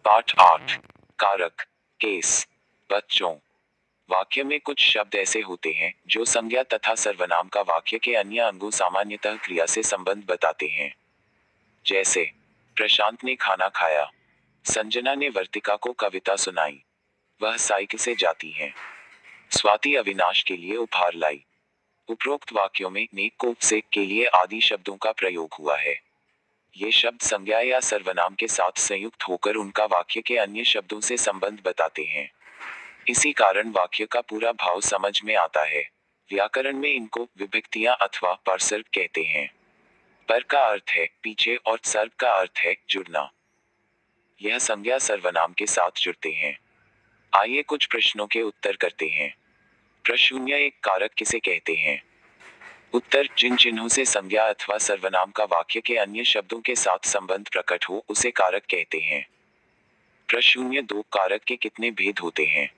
पाठ 8 कारक केस। बच्चों, वाक्य में कुछ शब्द ऐसे होते हैं जो संज्ञा तथा सर्वनाम का वाक्य के अन्य अंगों सामान्यतः क्रिया से संबंध बताते हैं। जैसे प्रशांत ने खाना खाया, संजना ने वर्तिका को कविता सुनाई, वह साइकिल से जाती हैं, स्वाति अविनाश के लिए उपहार लाई। उपरोक्त वाक्यों में ने को से के लिए आदि शब्दों का प्रयोग हुआ है। ये शब्द संज्ञा या सर्वनाम के साथ संयुक्त होकर उनका वाक्य के अन्य शब्दों से संबंध बताते हैं। इसी कारण वाक्य का पूरा भाव समझ में आता है। व्याकरण में इनको विभक्तियां अथवा परसर्ग कहते हैं। पर का अर्थ है पीछे और सर्ग का अर्थ है जुड़ना। यह संज्ञा सर्वनाम के साथ जुड़ते हैं। आइए कुछ प्रश्नों के उत्तर करते हैं। प्रश्न 0 एक कारक किसे कहते हैं? उत्तर जिन चिन्हों से संज्ञा अथवा सर्वनाम का वाक्य के अन्य शब्दों के साथ संबंध प्रकट हो उसे कारक कहते हैं। प्रश्न 2 कारक के कितने भेद होते हैं?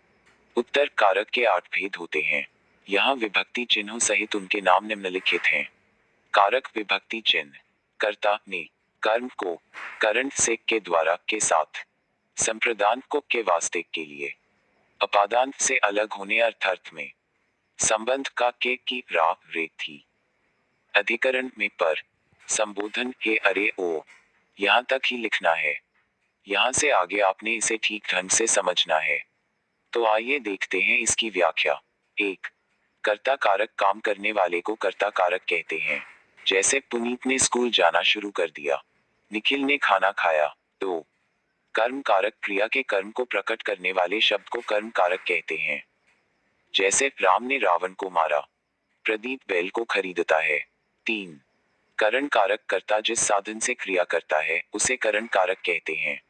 उत्तर कारक के 8 भेद होते हैं। यहाँ विभक्ति चिन्हों सहित उनके नाम निम्नलिखित हैं। कारक विभक्ति चिन्ह: कर्ता ने, कर्म को, करण से के द्वारा के साथ, संप्रदान को के वास्ते के लिए, अपादान से अलग होने अर्थ में, संबंध का के की रा रे थी, अधिकरण में पर, संबोधन हे अरे ओ। यहाँ तक ही लिखना है। यहाँ से आगे आपने इसे ठीक ढंग से समझना है। तो आइए देखते हैं इसकी व्याख्या। 1 कर्ता कारक काम करने वाले को कर्ता कारक कहते हैं। जैसे पुनीत ने स्कूल जाना शुरू कर दिया, निखिल ने खाना खाया। 2 कर्म कारक क्रिया के कर्म को प्रकट करने वाले शब्द को कर्म कारक कहते हैं। जैसे राम ने रावण को मारा, प्रदीप बैल को खरीदता है। 3 करण कारक कर्ता जिस साधन से क्रिया करता है उसे करण कारक कहते हैं।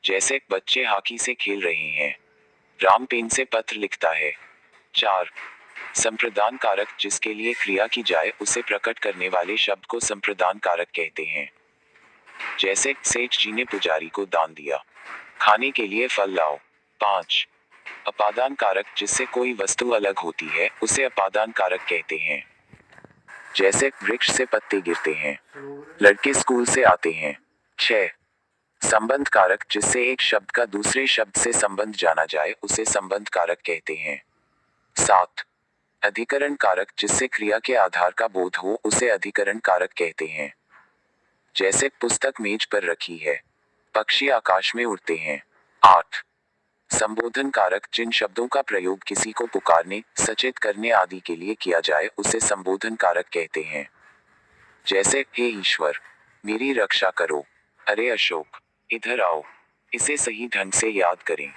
जैसे बच्चे हॉकी से खेल रहे हैं, राम पेन से पत्र लिखता है। 4 संप्रदान कारक जिसके लिए क्रिया की जाए उसे प्रकट करने वाले शब्द को संप्रदान कारक कहते हैं। जैसे सेठ जी ने पुजारी को दान दिया, खाने के लिए फल लाओ। 5 अपादान कारक जिससे कोई वस्तु अलग होती है उसे अपादान कारक कहते हैं। जैसे वृक्ष से पत्ते गिरते हैं, लड़के स्कूल से आते हैं। 6 संबंध कारक जिससे एक शब्द का दूसरे शब्द से संबंध जाना जाए उसे संबंध कारक कहते हैं। 7 अधिकरण कारक जिससे क्रिया के आधार का बोध हो उसे अधिकरण कारक कहते हैं। जैसे पुस्तक मेज पर रखी है, पक्षी आकाश में उड़ते हैं। 8 संबोधन कारक जिन शब्दों का प्रयोग किसी को पुकारने, सचेत करने आदि के लिए किया जाए उसे संबोधन कारक कहते हैं। जैसे हे ईश्वर, मेरी रक्षा करो, अरे अशोक, इधर आओ। इसे सही ढंग से याद करें।